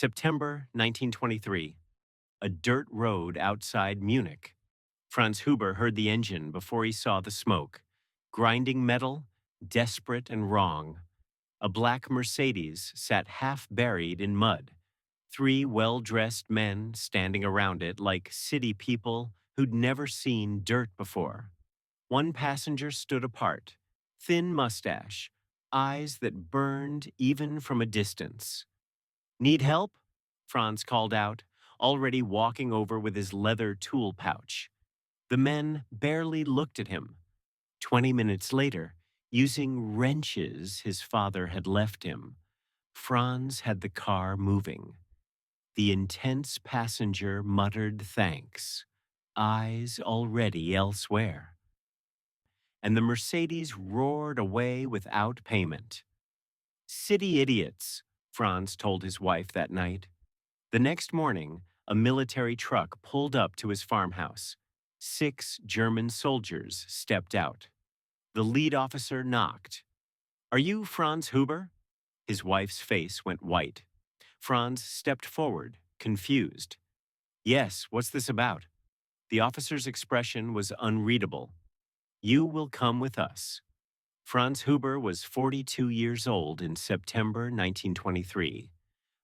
September 1923. A dirt road outside Munich. Franz Huber heard the engine before he saw the smoke. Grinding metal, desperate and wrong. A black Mercedes sat half buried in mud. Three well-dressed men standing around it like city people who'd never seen dirt before. One passenger stood apart, thin mustache, eyes that burned even from a distance. Need help? Franz called out, already walking over with his leather tool pouch. The men barely looked at him. 20 minutes later, using wrenches his father had left him, Franz had the car moving. The intense passenger muttered thanks, eyes already elsewhere. And the Mercedes roared away without payment. City idiots, Franz told his wife that night. The next morning, a military truck pulled up to his farmhouse. 6 German soldiers stepped out. The lead officer knocked. "Are you Franz Huber?" His wife's face went white. Franz stepped forward, confused. "Yes, what's this about?" The officer's expression was unreadable. "You will come with us." Franz Huber was 42 years old in September 1923,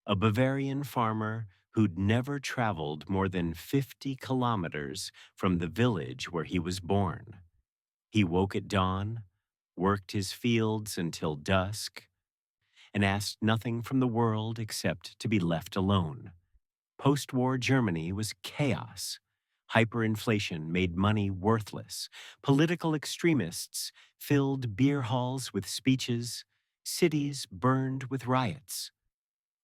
a Bavarian farmer who'd never traveled more than 50 kilometers from the village where he was born. He woke at dawn, worked his fields until dusk, and asked nothing from the world except to be left alone. Post-war Germany was chaos. Hyperinflation made money worthless. Political extremists filled beer halls with speeches. Cities burned with riots.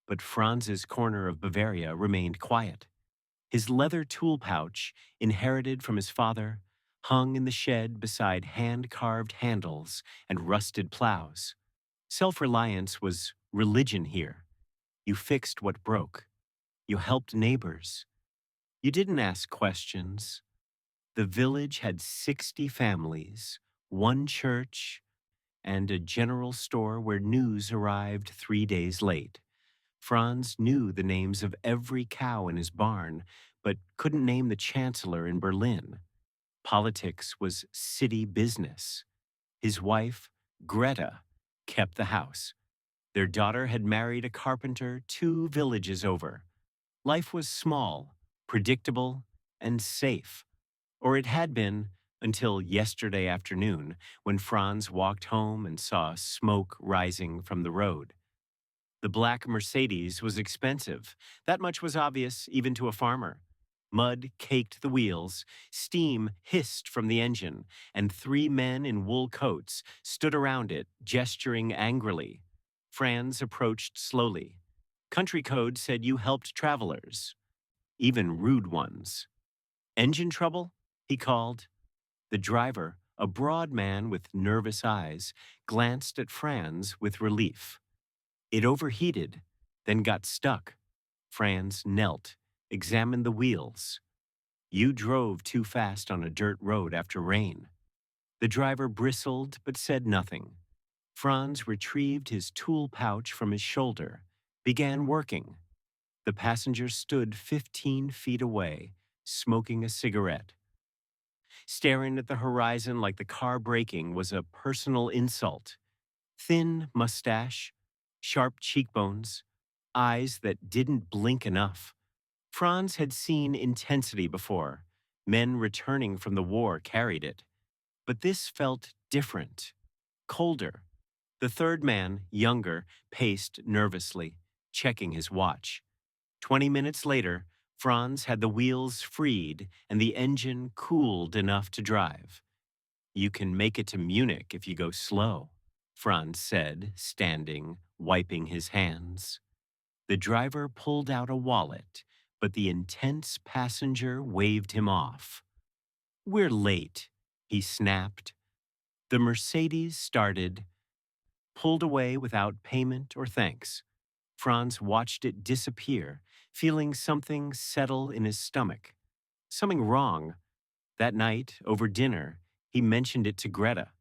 But Franz's corner of Bavaria remained quiet. His leather tool pouch, inherited from his father, hung in the shed beside hand-carved handles and rusted plows. Self-reliance was religion here. You fixed what broke. You helped neighbors. You didn't ask questions. The village had 60 families, one church, and a general store where news arrived 3 days late. Franz knew the names of every cow in his barn, but couldn't name the chancellor in Berlin. Politics was city business. His wife, Greta, kept the house. Their daughter had married a carpenter 2 villages over. Life was small, predictable, and safe. Or it had been until yesterday afternoon when Franz walked home and saw smoke rising from the road. The black Mercedes was expensive. That much was obvious even to a farmer. Mud caked the wheels, steam hissed from the engine, and 3 men in wool coats stood around it, gesturing angrily. Franz approached slowly. Country code said you helped travelers, even rude ones. "Engine trouble?" he called. The driver, a broad man with nervous eyes, glanced at Franz with relief. "It overheated, then got stuck." Franz knelt, examined the wheels. "You drove too fast on a dirt road after rain." The driver bristled but said nothing. Franz retrieved his tool pouch from his shoulder, began working. The passenger stood 15 feet away, smoking a cigarette. Staring at the horizon like the car braking was a personal insult. Thin mustache, sharp cheekbones, eyes that didn't blink enough. Franz had seen intensity before. Men returning from the war carried it. But this felt different, colder. The third man, younger, paced nervously, checking his watch. 20 minutes later, Franz had the wheels freed and the engine cooled enough to drive. "You can make it to Munich if you go slow," Franz said, standing, wiping his hands. The driver pulled out a wallet, but the intense passenger waved him off. "We're late," he snapped. The Mercedes started, pulled away without payment or thanks. Franz watched it disappear, feeling something settle in his stomach. Something wrong. That night, over dinner, he mentioned it to Greta.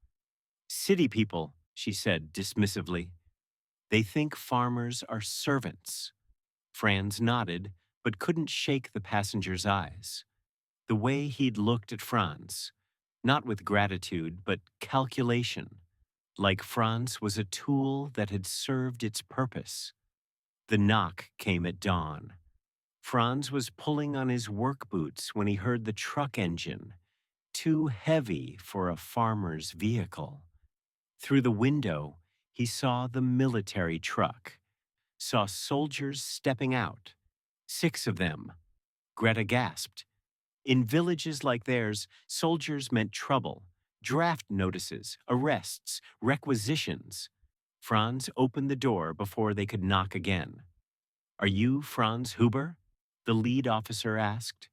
"City people," she said dismissively. "They think farmers are servants." Franz nodded, but couldn't shake the passenger's eyes. The way he'd looked at Franz, not with gratitude, but calculation, like Franz was a tool that had served its purpose. The knock came at dawn. Franz was pulling on his work boots when he heard the truck engine, too heavy for a farmer's vehicle. Through the window, he saw the military truck, saw soldiers stepping out. 6 of them. Greta gasped. In villages like theirs, soldiers meant trouble, draft notices, arrests, requisitions. Franz opened the door before they could knock again. "Are you Franz Huber?" the lead officer asked.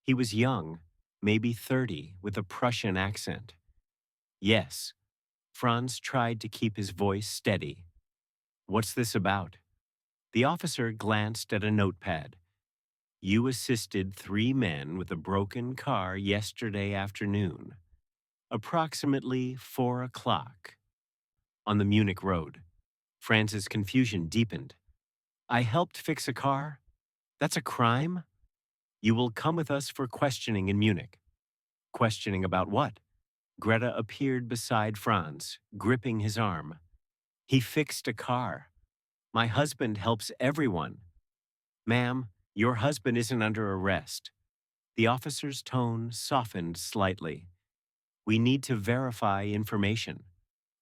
He was young, maybe 30, with a Prussian accent. "Yes." Franz tried to keep his voice steady. "What's this about?" The officer glanced at a notepad. "You assisted 3 men with a broken car yesterday afternoon, approximately 4 o'clock, on the Munich road." Franz's confusion deepened. "I helped fix a car? That's a crime? You will come with us for questioning in Munich." "Questioning about what?" Greta appeared beside Franz, gripping his arm. "He fixed a car. My husband helps everyone." "Ma'am, your husband isn't under arrest." The officer's tone softened slightly. "We need to verify information."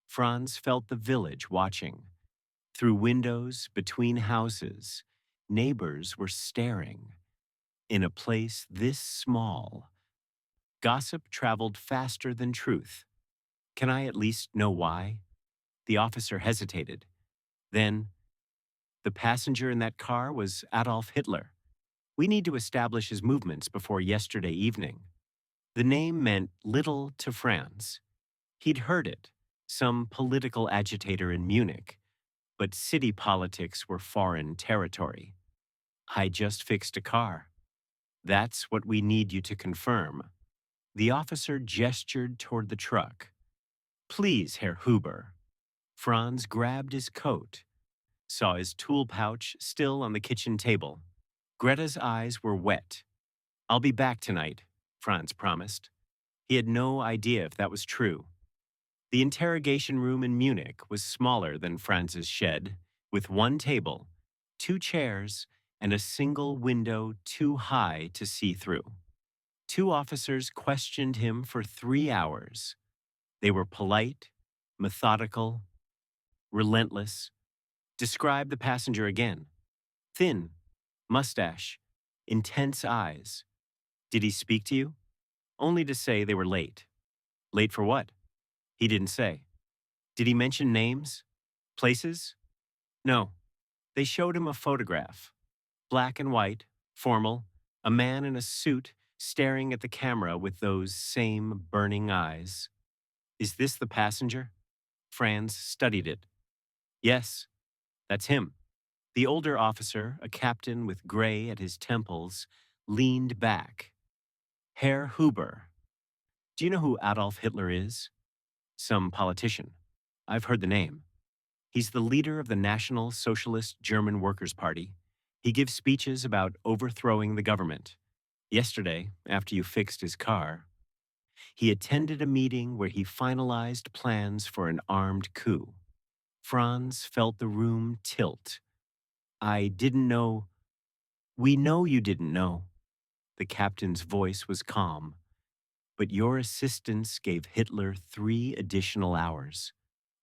Franz felt the village watching. Through windows, between houses, neighbors were staring. In a place this small, gossip traveled faster than truth. "Can I at least know why?" The officer hesitated. Then, "The passenger in that car was Adolf Hitler. We need to establish his movements before yesterday evening." The name meant little to Franz. He'd heard it, some political agitator in Munich, but city politics were foreign territory. "I just fixed a car." "That's what we need you to confirm." The officer gestured toward the truck. "Please, Herr Huber." Franz grabbed his coat, saw his tool pouch still on the kitchen table. Greta's eyes were wet. "I'll be back tonight," Franz promised. He had no idea if that was true. The interrogation room in Munich was smaller than Franz's shed, with 1 table, 2 chairs, and a single window too high to see through. 2 officers questioned him for 3 hours. They were polite, methodical, relentless. "Describe the passenger again." "Thin, mustache, intense eyes." "Did he speak to you?" "Only to say they were late." "Late for what?" "He didn't say." "Did he mention names? Places?" "No." They showed him a photograph. Black and white, formal, a man in a suit staring at the camera with those same burning eyes. "Is this the passenger?" Franz studied it. "Yes, that's him." The older officer, a captain with gray at his temples, leaned back. "Herr Huber, do you know who Adolf Hitler is?" "Some politician." "I've heard the name." "He's the leader of the National Socialist German Workers' Party. He gives speeches about overthrowing the government. Yesterday, after you fixed his car, he attended a meeting where he finalized plans for an armed coup." Franz felt the room tilt. "I didn't know." "We know you didn't know." The captain's voice was calm. "But your assistance gave Hitler 3 additional hours.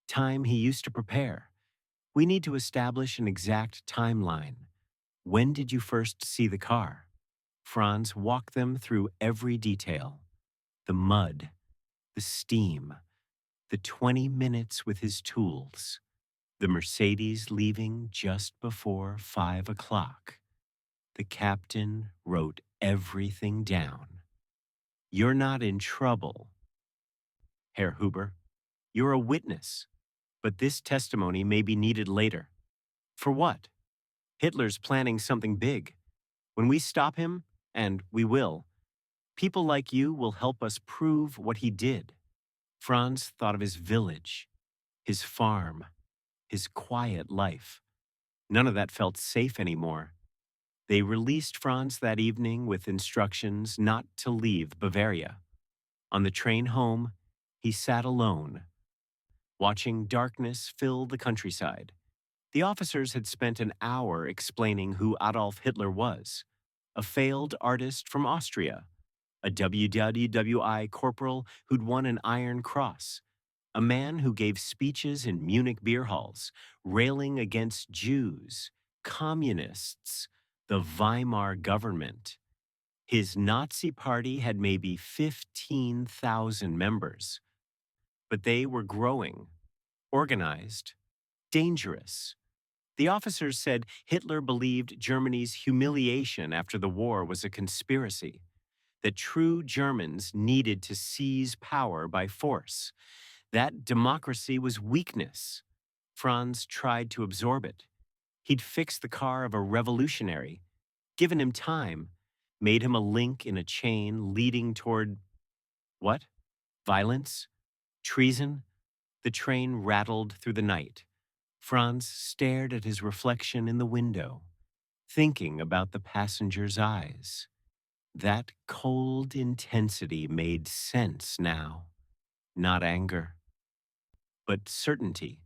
Time he used to prepare. We need to establish an exact timeline. When did you first see the car?" Franz walked them through every detail. The mud, the steam, the 20 minutes with his tools, the Mercedes leaving just before 5 o'clock. The captain wrote everything down. "You're not in trouble, Herr Huber. You're a witness, but this testimony may be needed later." "For what?" "Hitler's planning something big. When we stop him, and we will, people like you will help us prove what he did." Franz thought of his village, his farm, his quiet life. None of that felt safe anymore. They released Franz that evening with instructions not to leave Bavaria. On the train home, he sat alone, watching darkness fill the countryside. The officers had spent an hour explaining who Adolf Hitler was, a failed artist from Austria, a WWI corporal who'd won an Iron Cross, a man who gave speeches in Munich beer halls, railing against Jews, communists, the Weimar government. His Nazi party had maybe 15,000 members, but they were growing, organized, dangerous. The officers said Hitler believed Germany's humiliation after the war was a conspiracy, that true Germans needed to seize power by force, that democracy was weakness. Franz tried to absorb it. He'd fixed the car of a revolutionary, given him time, made him a link in a chain leading toward what? Violence? Treason? The train rattled through the night. Franz stared at his reflection in the window, thinking about the passenger's eyes. That cold intensity made sense now, not anger, but certainty.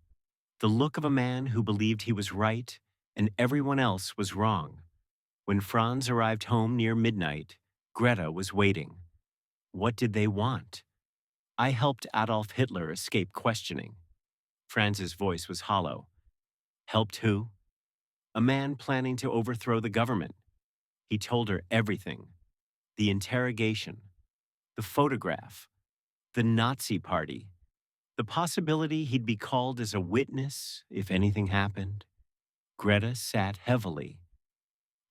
The look of a man who believed he was right and everyone else was wrong. When Franz arrived home near midnight, Greta was waiting. What did they want? I helped Adolf Hitler escape questioning. Franz's voice was hollow. Helped who? A man planning to overthrow the government. He told her everything. The interrogation, the photograph, the Nazi party, the possibility he'd be called as a witness if anything happened. Greta sat heavily.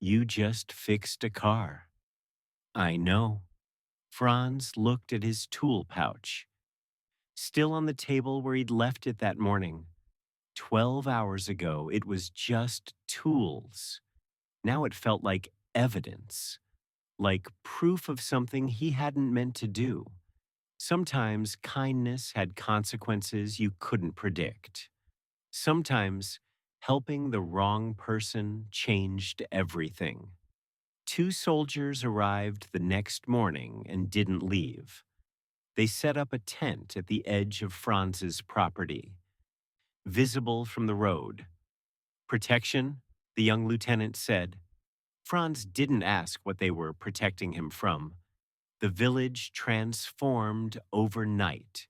You just fixed a car. I know. Franz looked at his tool pouch, still on the table where he'd left it that morning. 12 hours ago, it was just tools. Now it felt like evidence, like proof of something he hadn't meant to do. Sometimes kindness had consequences you couldn't predict. Sometimes helping the wrong person changed everything. Two soldiers arrived the next morning and didn't leave. They set up a tent at the edge of Franz's property, visible from the road. Protection, the young lieutenant said. Franz didn't ask what they were protecting him from. The village transformed overnight.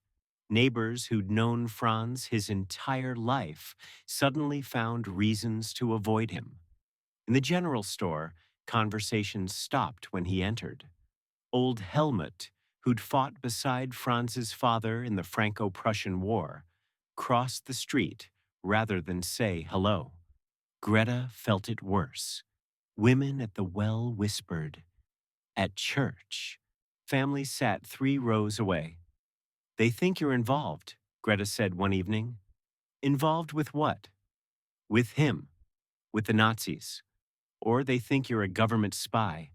Neighbors who'd known Franz his entire life suddenly found reasons to avoid him. In the general store, conversations stopped when he entered. Old Helmut, who'd fought beside Franz's father in the Franco-Prussian War, crossed the street rather than say hello. Greta felt it worse. Women at the well whispered. At church, families sat 3 rows away. They think you're involved, Greta said one evening. Involved with what? With him, with the Nazis. Or they think you're a government spy.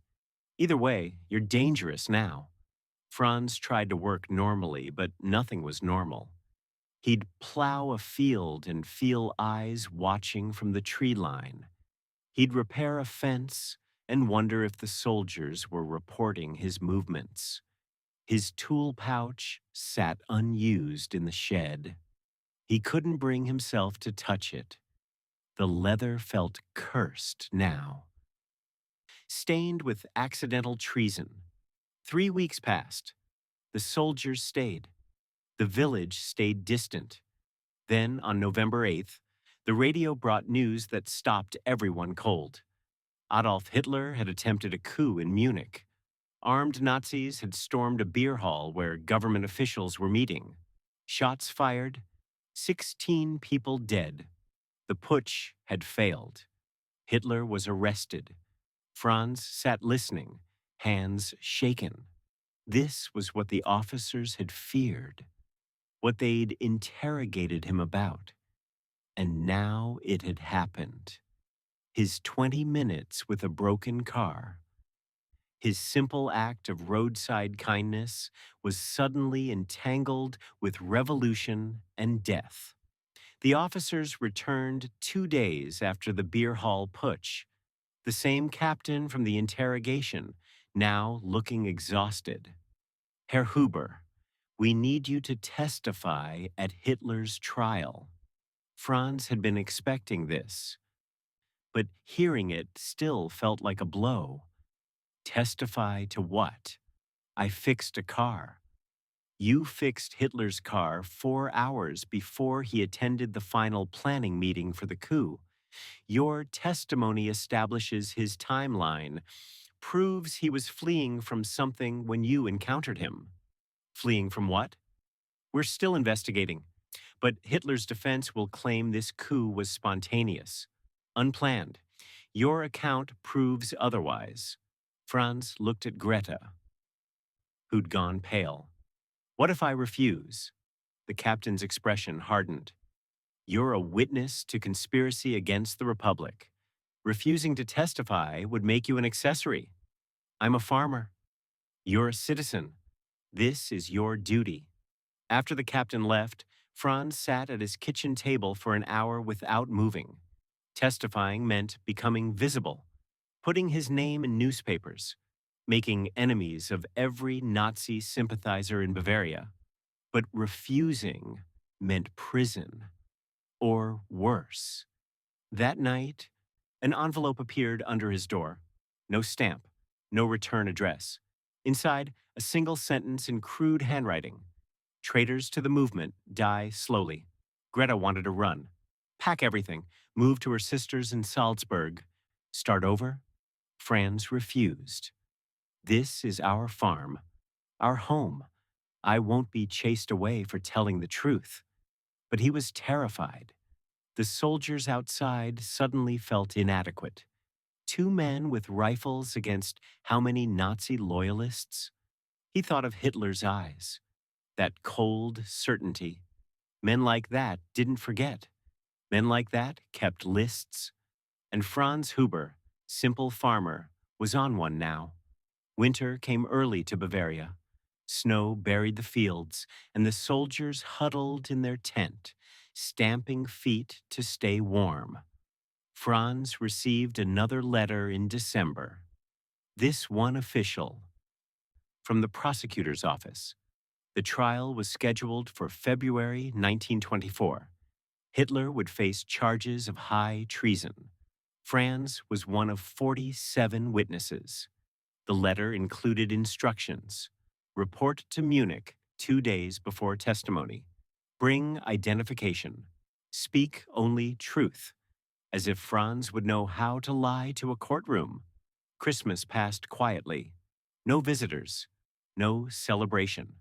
Either way, you're dangerous now. Franz tried to work normally, but nothing was normal. He'd plow a field and feel eyes watching from the tree line. He'd repair a fence and wonder if the soldiers were reporting his movements. His tool pouch sat unused in the shed. He couldn't bring himself to touch it. The leather felt cursed now, stained with accidental treason. 3 weeks passed. The soldiers stayed. The village stayed distant. Then, on November 8th, the radio brought news that stopped everyone cold. Adolf Hitler had attempted a coup in Munich. Armed Nazis had stormed a beer hall where government officials were meeting. Shots fired, 16 people dead. The putsch had failed. Hitler was arrested. Franz sat listening, hands shaken. This was what the officers had feared, what they'd interrogated him about. And now it had happened. His 20 minutes with a broken car, his simple act of roadside kindness was suddenly entangled with revolution and death. The officers returned 2 days after the beer hall putsch. The same captain from the interrogation, now looking exhausted. Herr Huber, we need you to testify at Hitler's trial. Franz had been expecting this, but hearing it still felt like a blow. Testify to what? I fixed a car. You fixed Hitler's car 4 hours before he attended the final planning meeting for the coup. Your testimony establishes his timeline, proves he was fleeing from something when you encountered him. Fleeing from what? We're still investigating, but Hitler's defense will claim this coup was spontaneous, unplanned. Your account proves otherwise. Franz looked at Greta, who'd gone pale. What if I refuse? The captain's expression hardened. You're a witness to conspiracy against the Republic. Refusing to testify would make you an accessory. I'm a farmer. You're a citizen. This is your duty. After the captain left, Franz sat at his kitchen table for an hour without moving. Testifying meant becoming visible, putting his name in newspapers, making enemies of every Nazi sympathizer in Bavaria. But refusing meant prison, or worse. That night, an envelope appeared under his door. No stamp, no return address. Inside, a single sentence in crude handwriting. Traitors to the movement die slowly. Greta wanted to run, pack everything, move to her sisters in Salzburg. Start over? Franz refused. This is our farm, our home. I won't be chased away for telling the truth. But he was terrified. The soldiers outside suddenly felt inadequate. Two men with rifles against how many Nazi loyalists? He thought of Hitler's eyes. That cold certainty. Men like that didn't forget. Men like that kept lists. And Franz Huber, simple farmer, was on one now. Winter came early to Bavaria. Snow buried the fields, and the soldiers huddled in their tent, stamping feet to stay warm. Franz received another letter in December. This one official. From the prosecutor's office. The trial was scheduled for February 1924. Hitler would face charges of high treason. Franz was one of 47 witnesses. The letter included instructions. Report to Munich 2 days before testimony. Bring identification. Speak only truth. As if Franz would know how to lie to a courtroom. Christmas passed quietly. No visitors. No celebration.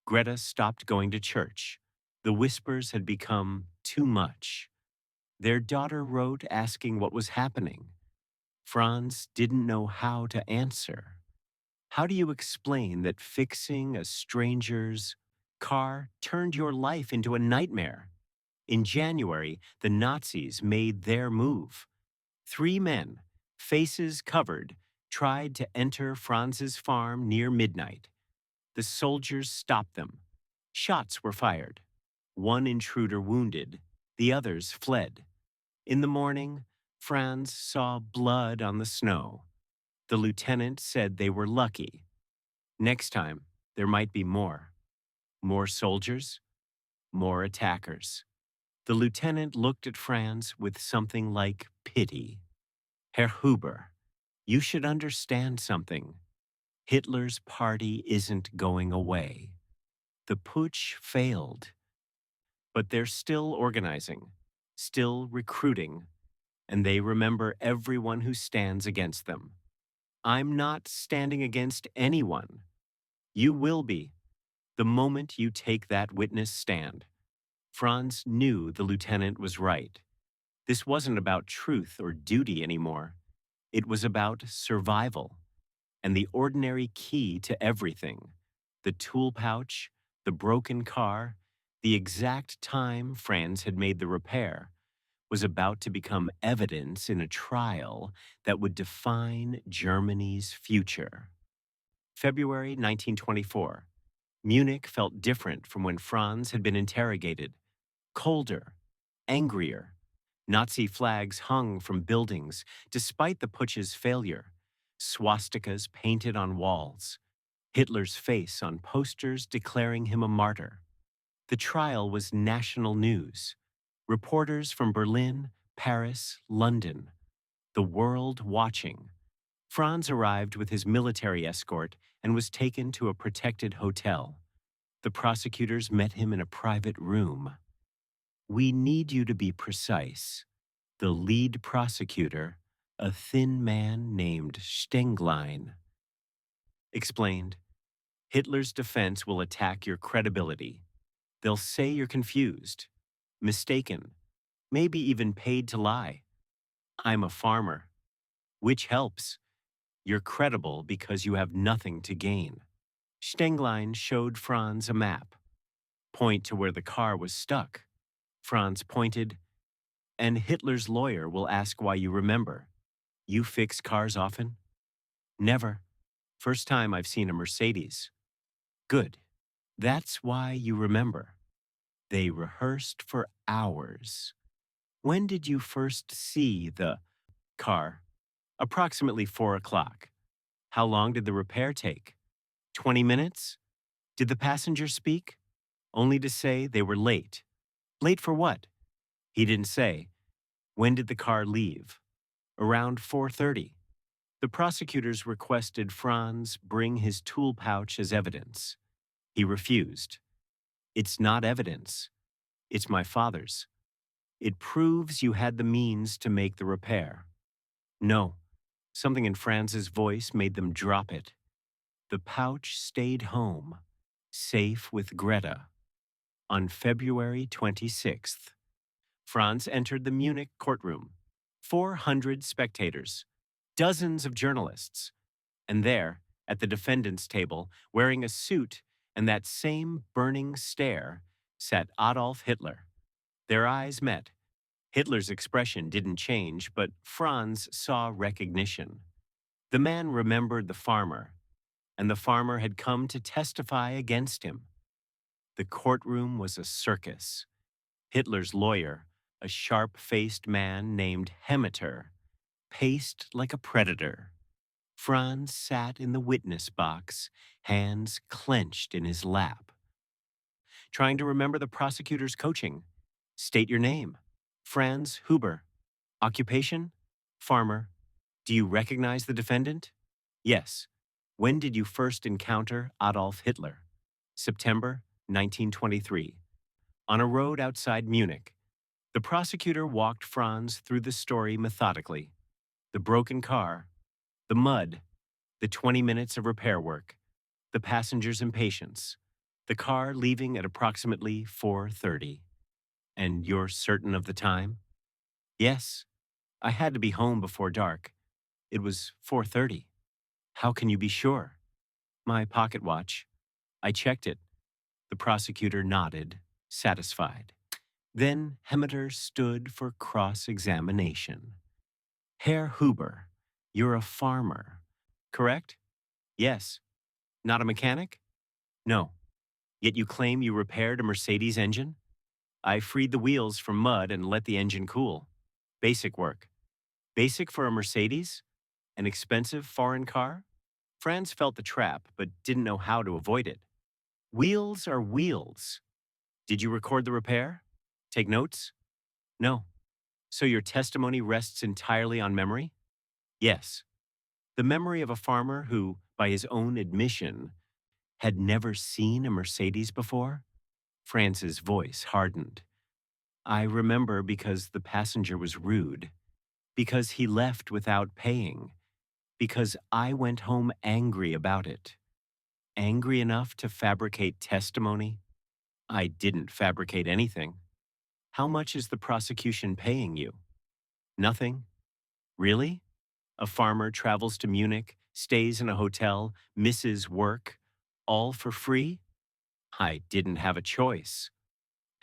Greta stopped going to church. The whispers had become too much. Their daughter wrote asking what was happening. Franz didn't know how to answer. How do you explain that fixing a stranger's car turned your life into a nightmare? In January, the Nazis made their move. 3 men, faces covered, tried to enter Franz's farm near midnight. The soldiers stopped them. Shots were fired. 1 intruder wounded. The others fled. In the morning, Franz saw blood on the snow. The lieutenant said they were lucky. Next time, there might be more. More soldiers, more attackers. The lieutenant looked at Franz with something like pity. Herr Huber, you should understand something. Hitler's party isn't going away. The putsch failed. But they're still organizing, still recruiting, and they remember everyone who stands against them. I'm not standing against anyone. You will be, the moment you take that witness stand. Franz knew the lieutenant was right. This wasn't about truth or duty anymore. It was about survival. And the ordinary key to everything, the tool pouch, the broken car, the exact time Franz had made the repair, was about to become evidence in a trial that would define Germany's future. February 1924. Munich felt different from when Franz had been interrogated. Colder, angrier. Nazi flags hung from buildings despite the putsch's failure, swastikas painted on walls, Hitler's face on posters declaring him a martyr. The trial was national news. Reporters from Berlin, Paris, London, the world watching. Franz arrived with his military escort and was taken to a protected hotel. The prosecutors met him in a private room. "We need you to be precise." The lead prosecutor, a thin man named Stenglein, explained, "Hitler's defense will attack your credibility. They'll say you're confused, mistaken, maybe even paid to lie. I'm a farmer, which helps. You're credible because you have nothing to gain." Stenglein showed Franz a map. "Point to where the car was stuck." Franz pointed, "And Hitler's lawyer will ask why you remember. You fix cars often?" "Never. First time I've seen a Mercedes." "Good. That's why you remember." They rehearsed for hours. "When did you first see the car?" "Approximately 4 o'clock." "How long did the repair take?" 20 minutes. "Did the passenger speak?" "Only to say they were late." "Late for what?" "He didn't say." "When did the car leave?" "Around 4:30. The prosecutors requested Franz bring his tool pouch as evidence. He refused. "It's not evidence. It's my father's. It proves you had the means to make the repair." "No." Something in Franz's voice made them drop it. The pouch stayed home, safe with Greta. On February 26th, Franz entered the Munich courtroom. 400 spectators, dozens of journalists, and there, at the defendant's table, wearing a suit and that same burning stare, sat Adolf Hitler. Their eyes met. Hitler's expression didn't change, but Franz saw recognition. The man remembered the farmer, and the farmer had come to testify against him. The courtroom was a circus. Hitler's lawyer, a sharp-faced man named Mutered, paced like a predator. Franz sat in the witness box, hands clenched in his lap. Trying to remember the prosecutor's coaching. "State your name." "Franz Huber." "Occupation?" "Farmer." "Do you recognize the defendant?" "Yes." "When did you first encounter Adolf Hitler?" "September 1923. On a road outside Munich." The prosecutor walked Franz through the story methodically. The broken car, the mud, the 20 minutes of repair work, the passenger's impatience, the car leaving at approximately 4:30. "And you're certain of the time?" "Yes. I had to be home before dark. It was 4:30. "How can you be sure?" "My pocket watch. I checked it." The prosecutor nodded, satisfied. Then Hemmeter stood for cross-examination. "Herr Huber, you're a farmer, correct?" "Yes." "Not a mechanic?" "No." "Yet you claim you repaired a Mercedes engine?" "I freed the wheels from mud and let the engine cool. Basic work." "Basic for a Mercedes? An expensive foreign car?" Franz felt the trap, but didn't know how to avoid it. "Wheels are wheels." "Did you record the repair? Take notes?" "No." "So your testimony rests entirely on memory?" "Yes." The memory of a farmer who, by his own admission, had never seen a Mercedes before? Franz's voice hardened. "I remember because the passenger was rude, because he left without paying, because I went home angry about it. Angry enough to fabricate testimony? I didn't fabricate anything." "How much is the prosecution paying you?" "Nothing." "Really? A farmer travels to Munich, stays in a hotel, misses work, all for free?" "I didn't have a choice."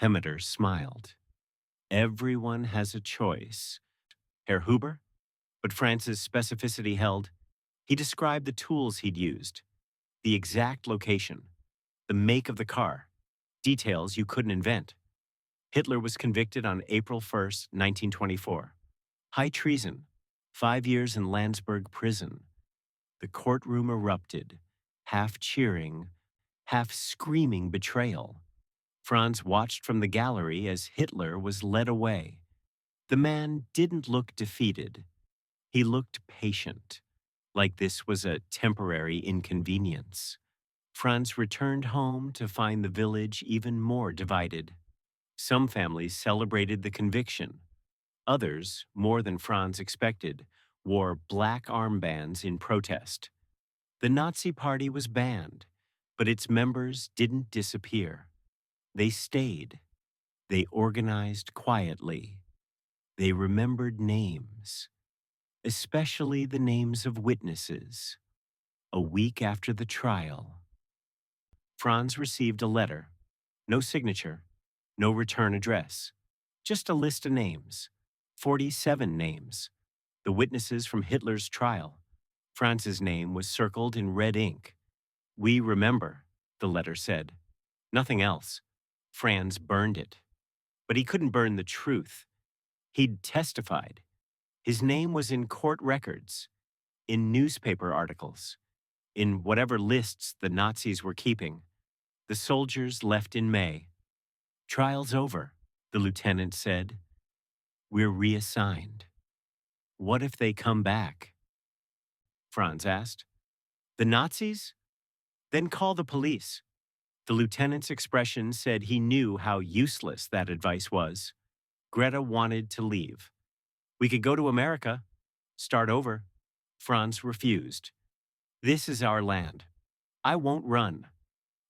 Hemmeter smiled. "Everyone has a choice." "Herr Huber?" But Franz's specificity held. He described the tools he'd used, the exact location, the make of the car, details you couldn't invent. Hitler was convicted on April 1st, 1924. High treason, 5 years in Landsberg prison. The courtroom erupted, half cheering, half screaming betrayal. Franz watched from the gallery as Hitler was led away. The man didn't look defeated. He looked patient, like this was a temporary inconvenience. Franz returned home to find the village even more divided. Some families celebrated the conviction. Others, more than Franz expected, wore black armbands in protest. The Nazi Party was banned, but its members didn't disappear. They stayed. They organized quietly. They remembered names, especially the names of witnesses. A week after the trial, Franz received a letter. No signature, no return address. Just a list of names. 47 names. The witnesses from Hitler's trial. Franz's name was circled in red ink. "We remember," the letter said. Nothing else. Franz burned it. But he couldn't burn the truth. He'd testified. His name was in court records, in newspaper articles, in whatever lists the Nazis were keeping. The soldiers left in May. "Trial's over," the lieutenant said. "We're reassigned." "What if they come back?" Franz asked. "The Nazis? Then call the police." The lieutenant's expression said he knew how useless that advice was. Greta wanted to leave. "We could go to America. Start over." Franz refused. "This is our land. I won't run."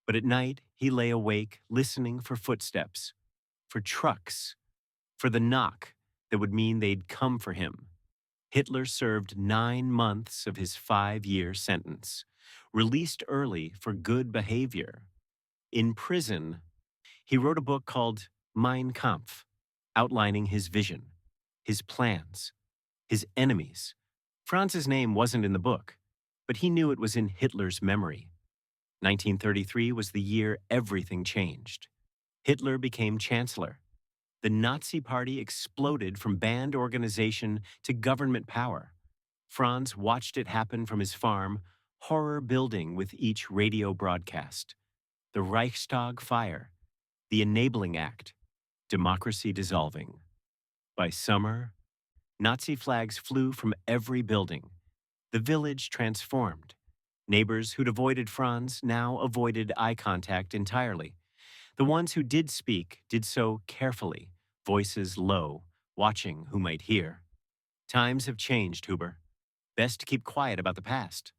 But at night, he lay awake, listening for footsteps, for trucks, for the knock that would mean they'd come for him. Hitler served 9 months of his 5-year sentence, released early for good behavior. In prison, he wrote a book called Mein Kampf, outlining his vision, his plans, his enemies. Franz's name wasn't in the book, but he knew it was in Hitler's memory. 1933 was the year everything changed. Hitler became chancellor. The Nazi Party exploded from banned organization to government power. Franz watched it happen from his farm, horror building with each radio broadcast. The Reichstag fire, the Enabling Act, democracy dissolving. By summer, Nazi flags flew from every building. The village transformed. Neighbors who'd avoided Franz now avoided eye contact entirely. The ones who did speak did so carefully, voices low, watching who might hear. "Times have changed, Huber. Best to keep quiet about the past."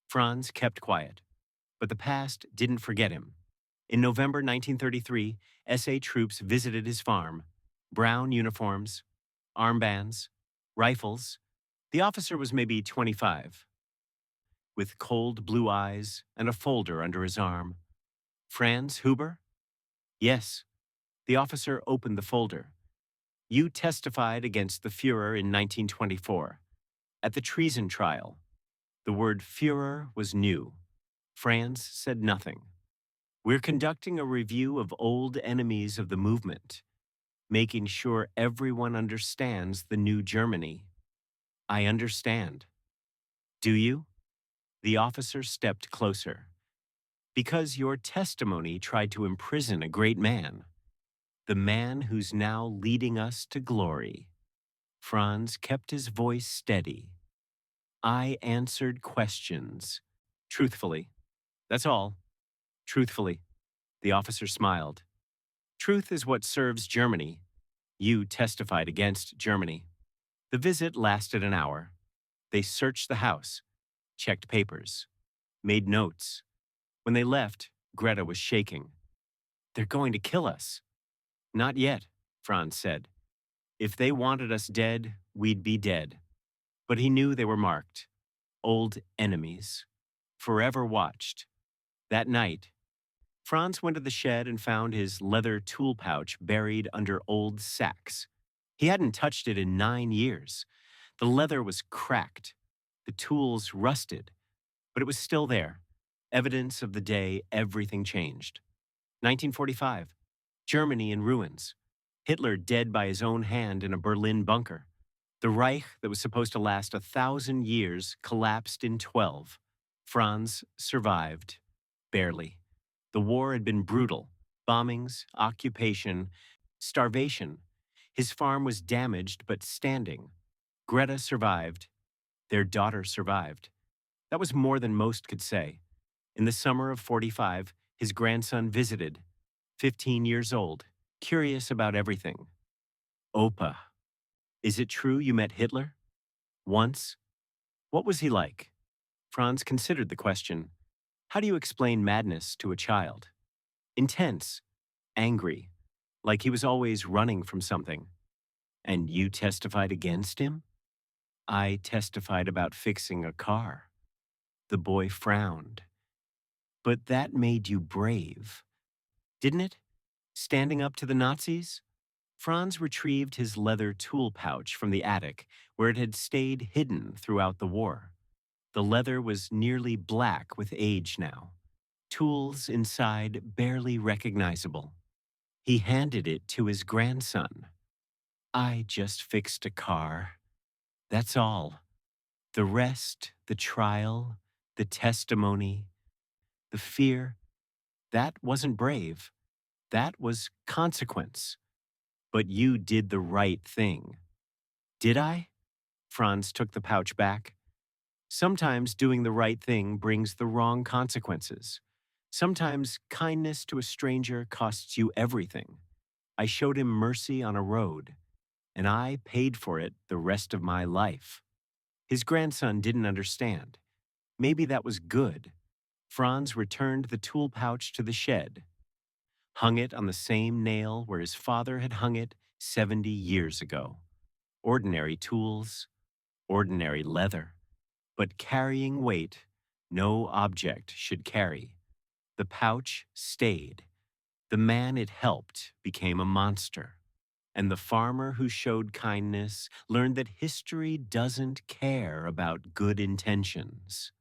Franz kept quiet, but the past didn't forget him. In November 1933, SA troops visited his farm. Brown uniforms, armbands, rifles. The officer was maybe 25, with cold blue eyes and a folder under his arm. "Franz Huber?" "Yes." The officer opened the folder. "You testified against the Führer in 1924, at the treason trial." The word Führer was new. Franz said nothing. "We're conducting a review of old enemies of the movement, making sure everyone understands the new Germany." "I understand." "Do you?" The officer stepped closer. "Because your testimony tried to imprison a great man, the man who's now leading us to glory." Franz kept his voice steady. "I answered questions. Truthfully. That's all. Truthfully." The officer smiled. "Truth is what serves Germany. You testified against Germany." The visit lasted an hour. They searched the house, checked papers, made notes. When they left, Greta was shaking. "They're going to kill us." "Not yet," Franz said. "If they wanted us dead, we'd be dead." But he knew they were marked. Old enemies. Forever watched. That night, Franz went to the shed and found his leather tool pouch buried under old sacks. He hadn't touched it in 9 years. The leather was cracked. The tools rusted. But it was still there. Evidence of the day everything changed. 1945. Germany in ruins. Hitler dead by his own hand in a Berlin bunker. The Reich that was supposed to last 1,000 years collapsed in 12. Franz survived. Barely. The war had been brutal. Bombings, occupation, starvation. His farm was damaged but standing. Greta survived. Their daughter survived. That was more than most could say. In the summer of 45, his grandson visited, 15 years old, curious about everything. Opa, is it true you met Hitler? Once? What was he like? Franz considered the question. How do you explain madness to a child? Intense, angry, like he was always running from something. And you testified against him? I testified about fixing a car. The boy frowned. But that made you brave, didn't it? Standing up to the Nazis? Franz retrieved his leather tool pouch from the attic, where it had stayed hidden throughout the war. The leather was nearly black with age now. Tools inside barely recognizable. He handed it to his grandson. I just fixed a car. That's all. The rest, the trial, the testimony, the fear, that wasn't brave. That was consequence. But you did the right thing. Did I? Franz took the pouch back. Sometimes doing the right thing brings the wrong consequences. Sometimes kindness to a stranger costs you everything. I showed him mercy on a road, and I paid for it the rest of my life. His grandson didn't understand. Maybe that was good. Franz returned the tool pouch to the shed, hung it on the same nail where his father had hung it 70 years ago. Ordinary tools, ordinary leather, but carrying weight no object should carry. The pouch stayed. The man it helped became a monster. And the farmer who showed kindness learned that history doesn't care about good intentions.